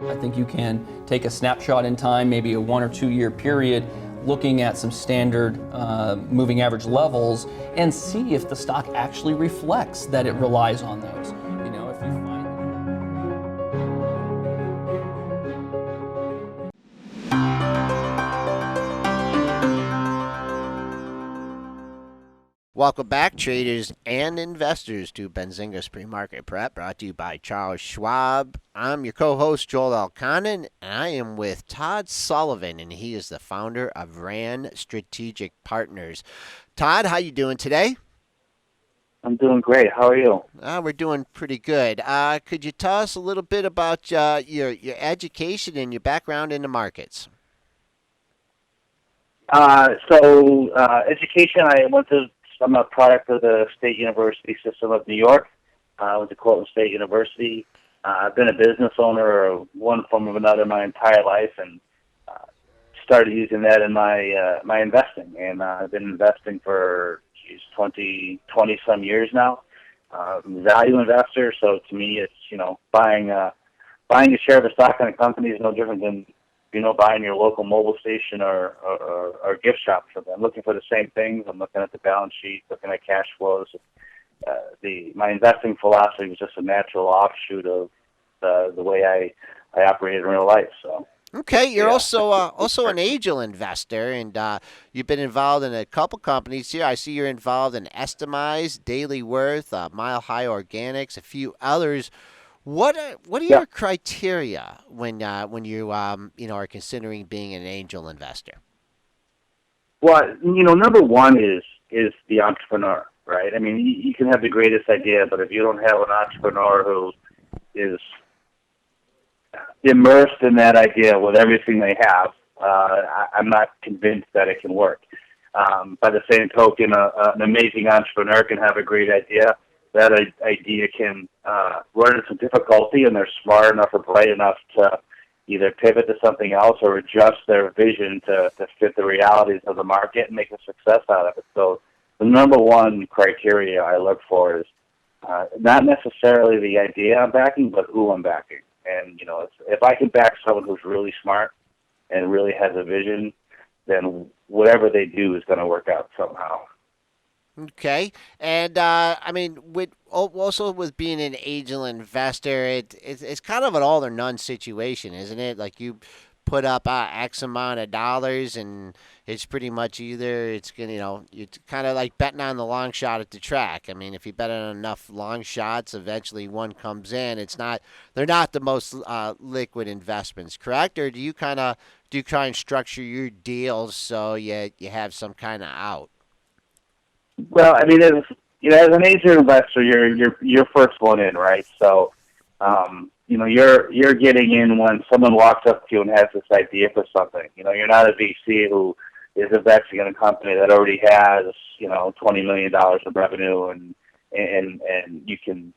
I think you can take a snapshot in time, maybe a 1 or 2 year period, looking at some standard moving average levels and see if the stock actually reflects that it relies on those. You know, if you find Welcome back, traders and investors, to Benzinga's Pre-Market Prep, brought to you by Charles Schwab. I'm your co-host, Joel Elconin, and I am with Todd Sullivan, and he is the founder of RAND Strategic Partners. Todd, how you doing today? I'm doing great. How are you? We're doing pretty good. Could you tell us a little bit about your education and your background in the markets? Education, I'm a product of the State University system of New York. I went to Cortland State University. I've been a business owner of one form or another my entire life, and started using that in my investing. And I've been investing for 20 some years now. I'm a value investor, so to me, it's buying a share of a stock in a company is no different than buying your local mobile station or gift shop. So I'm looking for the same things. I'm looking at the balance sheet, looking at cash flows. My investing philosophy was just a natural offshoot of the way I operate in real life. So. Okay, you're also an angel investor, and you've been involved in a couple companies here. I see you're involved in Estimize, DailyWorth, Mile High Organics, a few others. What are your criteria when you are considering being an angel investor? Well, number one is the entrepreneur, right? I mean, you can have the greatest idea, but if you don't have an entrepreneur who is immersed in that idea with everything they have, I'm not convinced that it can work. By the same token, an amazing entrepreneur can have a great idea. That idea can run into some difficulty, and they're smart enough or bright enough to either pivot to something else or adjust their vision to fit the realities of the market and make a success out of it. So the number one criteria I look for is not necessarily the idea I'm backing, but who I'm backing. And, if I can back someone who's really smart and really has a vision, then whatever they do is going to work out somehow. Okay, and with being an angel investor, it's kind of an all or none situation, isn't it? Like you put up X amount of dollars, and it's pretty much either it's gonna, it's kind of like betting on the long shot at the track. I mean, if you bet on enough long shots, eventually one comes in. They're not the most liquid investments, correct? Or do you try and structure your deals so you have some kind of out? Well, I mean, as an angel investor, you're first one in, right? So, you're getting in when someone walks up to you and has this idea for something. You're not a VC who is investing in a company that already has, $20 million of revenue, and you can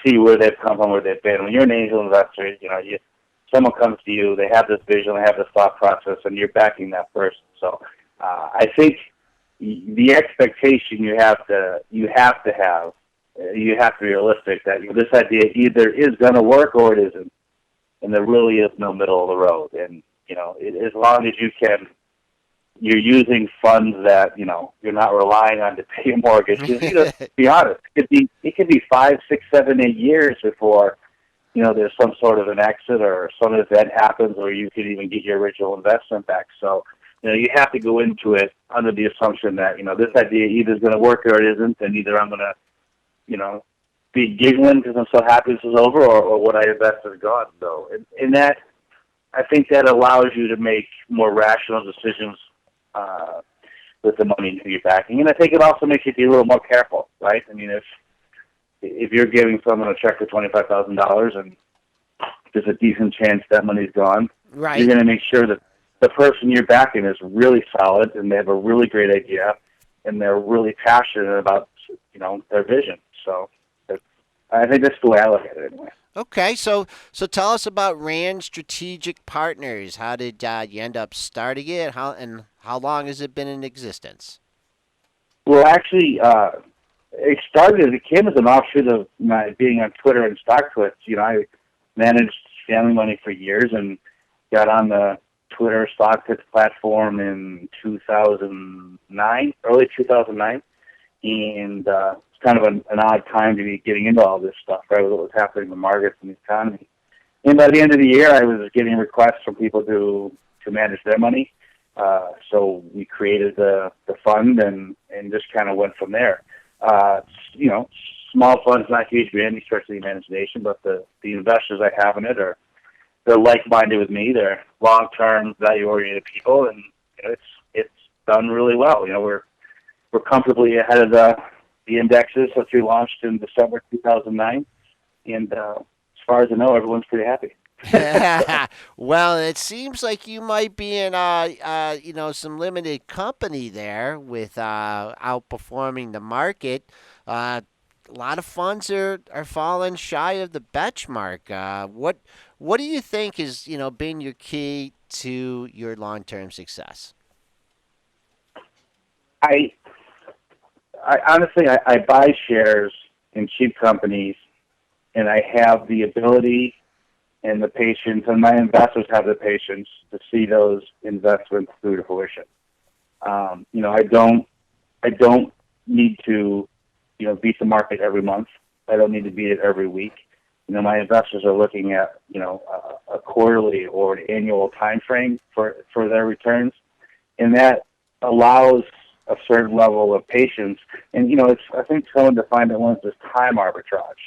see where they've come from, where they've been. When you're an angel investor, someone comes to you, they have this vision, they have this thought process, and you're backing that person. So, I think the expectation you have to be realistic that this idea either is going to work or it isn't, and there really is no middle of the road. And as long as you're using funds that you're not relying on to pay a mortgage. To be honest, it could be 5, 6, 7, 8 years before there's some sort of an exit or some event happens, or you could even get your original investment back. So. You have to go into it under the assumption that, this idea either is going to work or it isn't, and either I'm going to, be giggling because I'm so happy this is over, or what I invested is gone. So, in that, I think that allows you to make more rational decisions with the money you're backing. And I think it also makes you be a little more careful, right? I mean, if you're giving someone a check for $25,000 and there's a decent chance that money's gone, right, you're going to make sure that the person you're backing is really solid and they have a really great idea and they're really passionate about, their vision. So I think that's the way I look at it anyway. Okay, so tell us about RAND Strategic Partners. How did you end up starting it? How long has it been in existence? Well, actually, it came as an offshoot of my being on Twitter and StockTwits. I managed family money for years and got on the Twitter stock picks platform in 2009, early 2009. And it's kind of an odd time to be getting into all this stuff, right, with what was happening in the markets and the economy. And by the end of the year, I was getting requests from people to manage their money. So we created the fund and just kind of went from there. Small funds, not huge by any stretch of the imagination, but the investors I have in it they're like-minded with me. They're long-term, value-oriented people, and it's done really well. We're comfortably ahead of the indexes since we launched in December 2009, and as far as I know, everyone's pretty happy. Well, it seems like you might be in some limited company there with outperforming the market. A lot of funds are falling shy of the benchmark. What do you think has been your key to your long-term success? I honestly buy shares in cheap companies, and I have the ability and the patience, and my investors have the patience to see those investments through to fruition. I don't need to, beat the market every month. I don't need to beat it every week. My investors are looking at, a quarterly or an annual time frame for their returns, and that allows a certain level of patience. And, I think someone defined it once as time arbitrage.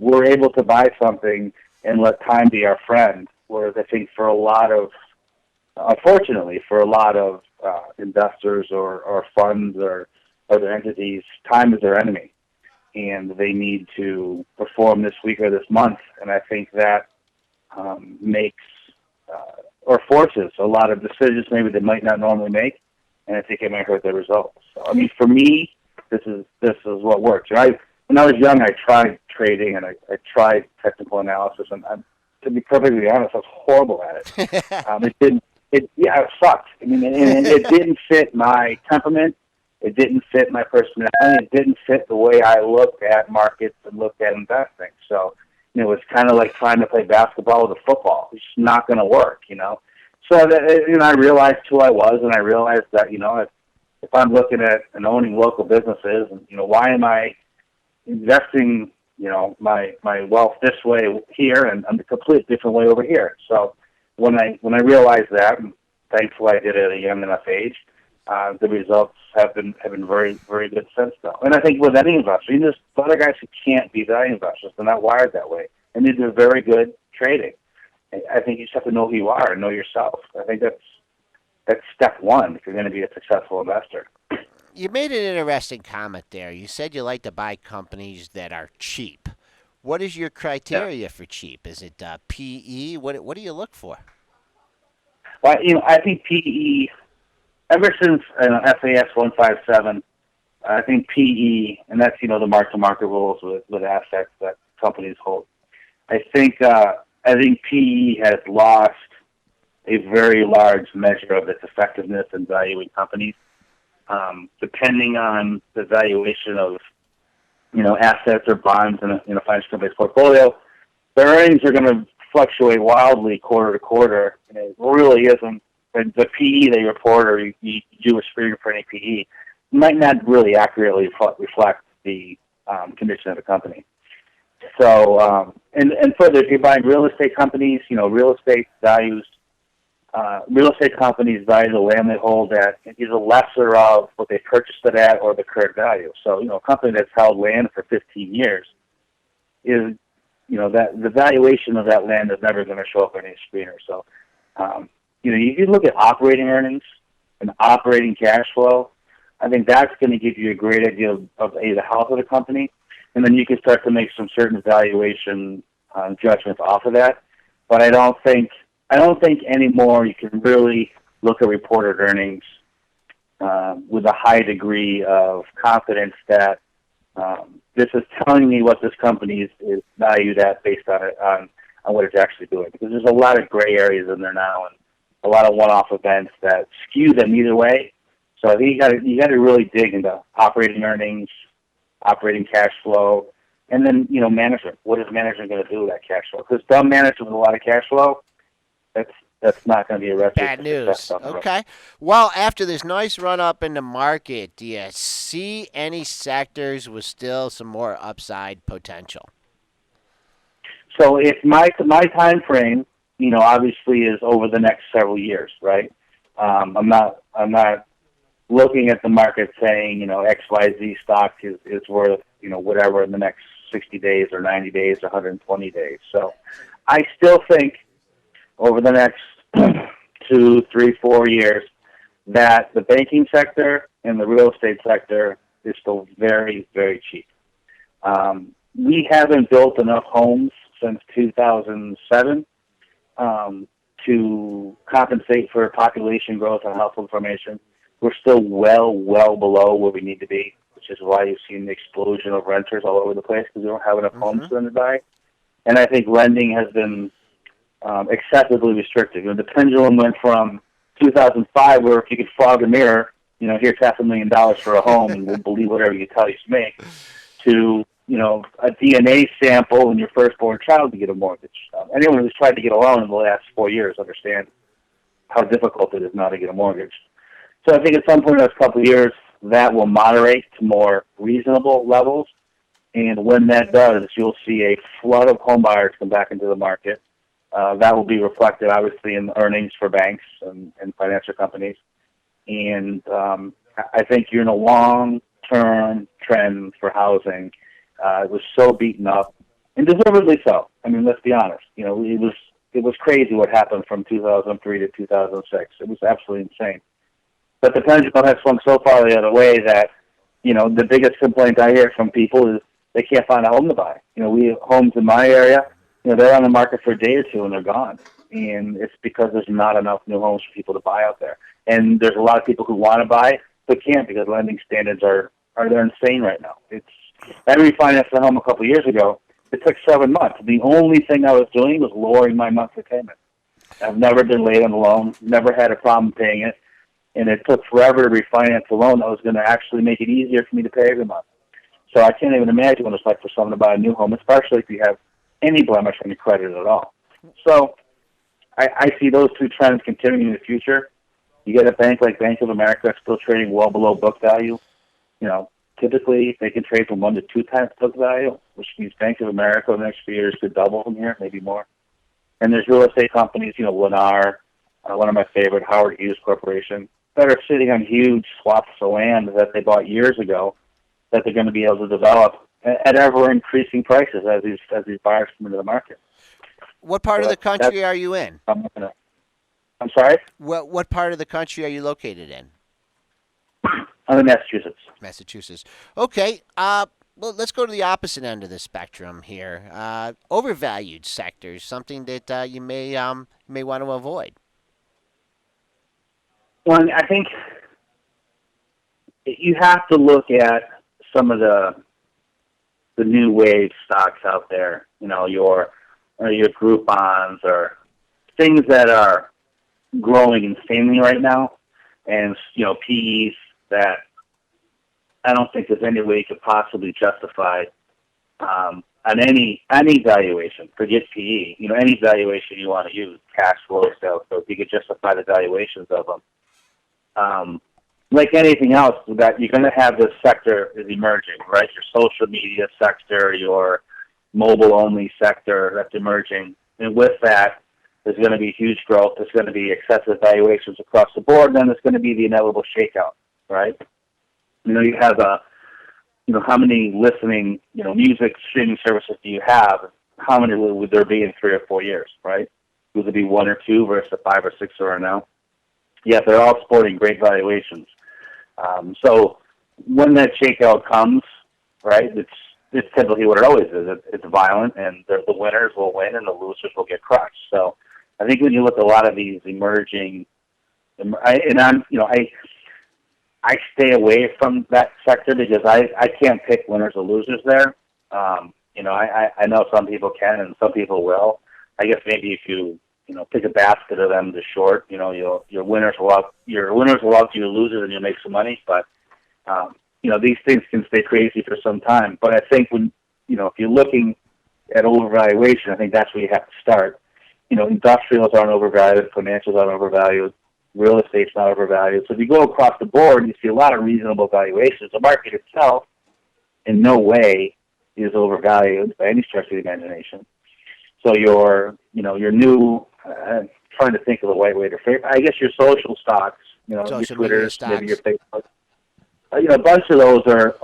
We're able to buy something and let time be our friend, whereas I think unfortunately, for a lot of investors or funds or other entities, time is their enemy, and they need to perform this week or this month. And I think that makes or forces a lot of decisions maybe they might not normally make, and I think it might hurt their results. So, for me, this is what works. When I was young, I tried trading and I tried technical analysis, and to be perfectly honest, I was horrible at it. It sucked. And it didn't fit my temperament. It didn't fit my personality. It didn't fit the way I looked at markets and looked at investing. So, it's kind of like trying to play basketball with a football. It's just not going to work, So, I realized who I was, and I realized that, if I'm looking at and owning local businesses, and, why am I investing, my wealth this way here and a complete different way over here? So when I realized that, and thankfully I did it at a young enough age, the results have been very, very good since then. And I think with any investor, there's a lot of guys who can't be value investors. They're not wired that way, and they do very good trading. I think you just have to know who you are and know yourself. I think that's step one if you're going to be a successful investor. You made an interesting comment there. You said you like to buy companies that are cheap. What is your criteria for cheap? Is it PE? What do you look for? Well, I think PE, ever since FAS 157, I think PE, and that's, the mark-to-market rules with assets that companies hold. I think PE has lost a very large measure of its effectiveness in valuing companies. Depending on the valuation of, assets or bonds in a financial company's portfolio, their earnings are going to fluctuate wildly quarter to quarter. And it really isn't the PE they report, or you do a screen for any PE, might not really accurately reflect the condition of the company. So, and further, if you're buying real estate companies, real estate companies value the land they hold at either lesser of what they purchased it at or the current value. So, a company that's held land for 15 years is, that the valuation of that land is never going to show up in any screener. So, you look at operating earnings and operating cash flow. I think that's going to give you a great idea of the health of the company, and then you can start to make some certain valuation judgments off of that. But I don't think anymore you can really look at reported earnings with a high degree of confidence that this is telling me what this company is valued at based on what it's actually doing. Because there's a lot of gray areas in there now and a lot of one-off events that skew them either way. So I think you got to really dig into operating earnings, operating cash flow, And then, management. What is management going to do with that cash flow? Because dumb management with a lot of cash flow, that's not going to be a recipe Bad for news. success down the road. Okay. Well, after this nice run up in the market, do you see any sectors with still some more upside potential? So if my time frame, obviously is over the next several years, right? I'm not looking at the market saying, XYZ stock is worth, whatever in the next 60 days or 90 days or 120 days. So I still think over the next 2, 3, 4 years that the banking sector and the real estate sector is still very, very cheap. We haven't built enough homes since 2007 to compensate for population growth and household formation. We're still well below where we need to be, which is why you've seen the explosion of renters all over the place because we don't have enough homes for them to buy. And I think lending has been excessively restrictive. The pendulum went from 2005, where if you could fog a mirror, here's $500,000 for a home, and we'll believe whatever you tell you to make, to a DNA sample and your firstborn child to get a mortgage. Anyone who's tried to get a loan in the last 4 years understands how difficult it is now to get a mortgage. So I think at some point in the next couple of years, that will moderate to more reasonable levels. And when that does, you'll see a flood of home buyers come back into the market. That will be reflected, obviously, in earnings for banks and financial companies. And I think you're in a long-term trend for housing. It was so beaten up, and deservedly so. I mean, let's be honest. It was crazy what happened from 2003 to 2006. It was absolutely insane. But the pendulum has swung so far the other way that, the biggest complaint I hear from people is they can't find a home to buy. We have homes in my area, they're on the market for a day or two and they're gone. And it's because there's not enough new homes for people to buy out there. And there's a lot of people who want to buy but can't because lending standards they're insane right now. I refinanced a home a couple of years ago. It took 7 months. The only thing I was doing was lowering my monthly payment. I've never been late on the loan, never had a problem paying it, and it took forever to refinance a loan that was going to actually make it easier for me to pay every month. So I can't even imagine what it's like for someone to buy a new home, especially if you have any blemish on your credit at all. So I see those two trends continuing in the future. You get a bank like Bank of America still trading well below book value. Typically they can trade from 1 to 2 times book value, which means Bank of America in the next few years could double from here, maybe more. And there's real estate companies, Lennar, one of my favorite, Howard Hughes Corporation, that are sitting on huge swaths of land that they bought years ago that they're going to be able to develop at ever-increasing prices as these buyers come into the market. What part of the country are you in? I'm sorry? What part of the country are you located in? I'm in Massachusetts. Massachusetts. Okay. Well, let's go to the opposite end of the spectrum here. Overvalued sectors, something that you may want to avoid. Well, I think you have to look at some of the new wave stocks out there. Your group bonds or things that are growing insanely right now, and PEs that I don't think there's any way you could possibly justify on any valuation. Forget PE. Any valuation you want to use, cash flow, sales. So if you could justify the valuations of them, like anything else, that you're going to have this sector is emerging, right? Your social media sector, your mobile-only sector that's emerging, and with that, there's going to be huge growth. There's going to be excessive valuations across the board. Then there's going to be the inevitable shakeout, right? You have how many listening, music streaming services do you have? How many would there be in 3 or 4 years, right? Would there be 1 or 2 versus the 5 or 6 there are now? Yeah, they're all sporting great valuations. So when that shakeout comes, right, it's typically what it always is. It's violent, and the winners will win, and the losers will get crushed. So I think when you look at a lot of these emerging, I stay away from that sector because I can't pick winners or losers there. I know some people can and some people will. I guess maybe if you pick a basket of them to short, your winners will out your losers and you'll make some money. But these things can stay crazy for some time. But I think when if you're looking at overvaluation, I think that's where you have to start. Industrials aren't overvalued, financials aren't overvalued, real estate's not overvalued. So if you go across the board, you see a lot of reasonable valuations. The market itself, in no way, is overvalued by any stretch of the imagination. So your new, trying to think of the right way to frame. I guess your social stocks, your Twitter, maybe your Facebook. A bunch of those are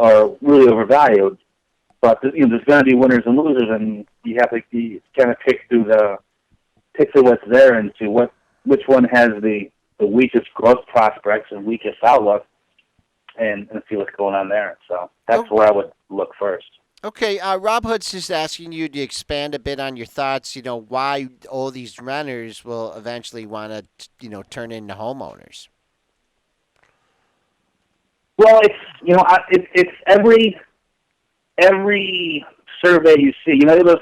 really overvalued. But there's going to be winners and losers, and you have to kind of pick through what's there and see which one has the weakest growth prospects and weakest outlook, and see what's going on there. So that's where I would look first. Okay, Rob Hood's just asking you to expand a bit on your thoughts. Why all these renters will eventually want to, turn into homeowners. Well, it's every survey you see. It was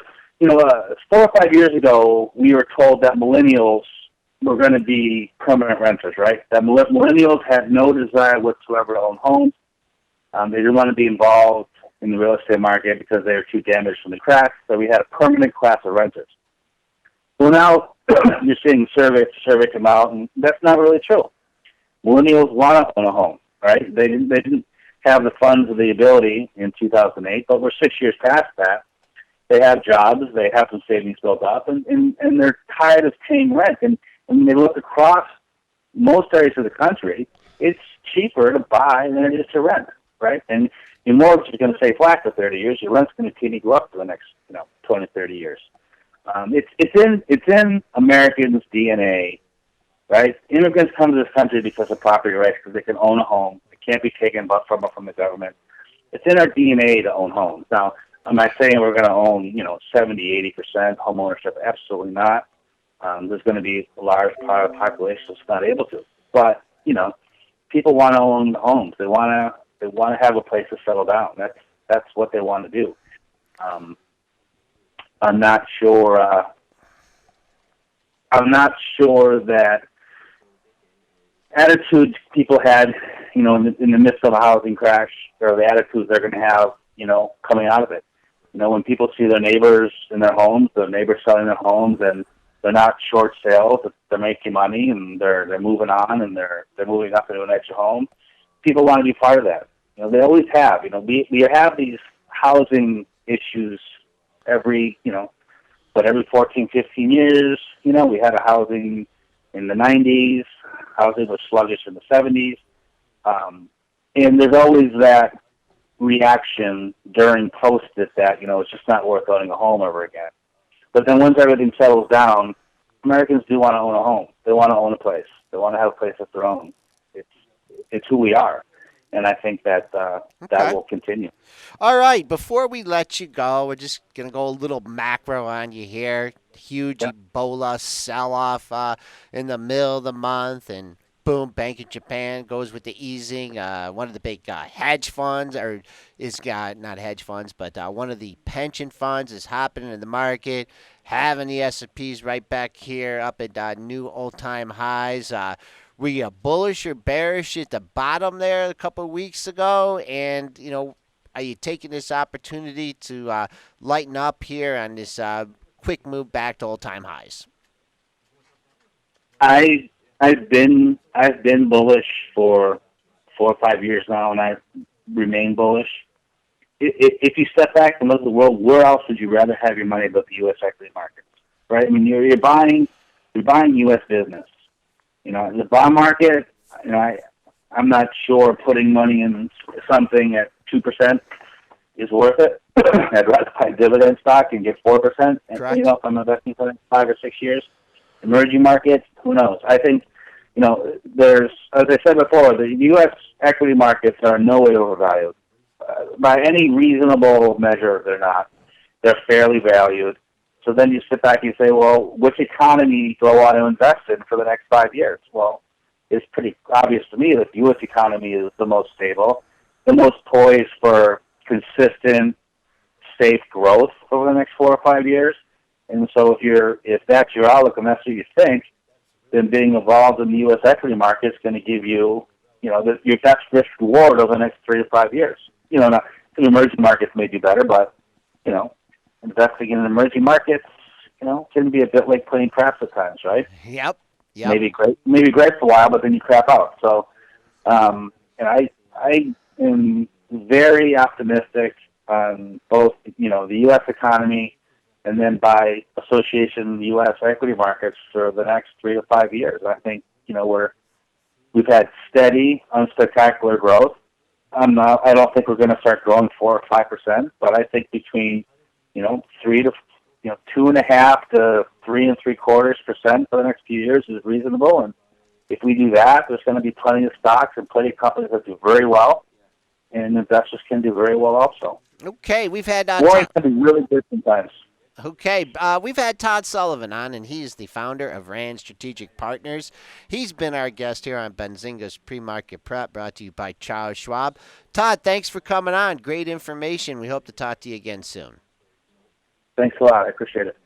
4 or 5 years ago, we were told that millennials were going to be permanent renters, right? That millennials had no desire whatsoever to own homes. They didn't want to be involved in the real estate market because they were too damaged from the cracks. So we had a permanent class of renters. Well, now you're seeing survey come out, and that's not really true. Millennials want to own a home, right? They didn't have the funds or the ability in 2008, but we're 6 years past that. They have jobs, they have some savings built up, and they're tired of paying rent. And when they look across most areas of the country, it's cheaper to buy than it is to rent, right? And your mortgage is going to stay flat for 30 years. Your rent's going to continue to go up for the next 20, 30 years. It's in Americans' DNA, right? Immigrants come to this country because of property rights, because they can own a home. It can't be taken from the government. It's in our DNA to own homes. Now, am I saying we're going to own 70, 80% home ownership? Absolutely not. There's going to be a large part of the population that's not able to. But people want to own homes. They want to have a place to settle down. That's what they want to do. I'm not sure that attitudes people had, in the midst of a housing crash, or the attitudes they're going to have, coming out of it. When people see their neighbors in their homes, their neighbors selling their homes, and they're not short sales, they're making money, and they're moving on, and they're moving up into an extra home. People want to be part of that. They always have. We have these housing issues every 14, 15 years. We had a housing in the 90s. Housing was sluggish in the 70s. And there's always that reaction during post-it that, it's just not worth owning a home ever again. But then once everything settles down, Americans do want to own a home. They want to own a place. They want to have a place of their own. It's who we are. And I think that that will continue. All right. Before we let you go, we're just going to go a little macro on you here. Huge Ebola sell-off in the middle of the month, and boom, Bank of Japan goes with the easing. One of the big hedge funds, not hedge funds, but one of the pension funds is happening in the market, having the S&Ps right back here up at new all-time highs. Were you bullish or bearish at the bottom there a couple of weeks ago? And, are you taking this opportunity to lighten up here on this quick move back to all-time highs? I've been bullish for 4 or 5 years now, and I remain bullish. If you step back and look at the world, where else would you rather have your money but the U.S. equity markets? Right? I mean, you're buying U.S. business. In the bond market, I'm not sure putting money in something at 2% is worth it. I'd rather buy dividend stock and get 4%. And if I'm investing for 5 or 6 years. Emerging markets, who knows? I think, there's, as I said before, the U.S. equity markets are in no way overvalued. By any reasonable measure, they're not. They're fairly valued. So then you sit back and you say, well, which economy do I want to invest in for the next 5 years? Well, it's pretty obvious to me that the U.S. economy is the most stable, the most poised for consistent, safe growth over the next 4 or 5 years. And so if that's your outlook and that's what you think, then being involved in the U.S. equity market is going to give you, your best risk reward over the next 3 to 5 years. Now, the emerging markets may do better, but investing in emerging markets, can be a bit like playing craps at times, right? Yep. Maybe great for a while, but then you crap out. So, and I am very optimistic on both, the U.S. economy and then by association, the U.S. equity markets for the next 3 to 5 years. I think, we've had steady, unspectacular growth. I don't think we're going to start growing 4 or 5%, but I think between, 2.5 to 3.75% for the next few years is reasonable. And if we do that, there's going to be plenty of stocks and plenty of companies that do very well, and investors can do very well also. Okay, we've had Warren can be really good sometimes. Okay, we've had Todd Sullivan on, and he's the founder of Rand Strategic Partners. He's been our guest here on Benzinga's Pre-Market Prep, brought to you by Charles Schwab. Todd, thanks for coming on. Great information. We hope to talk to you again soon. Thanks a lot. I appreciate it.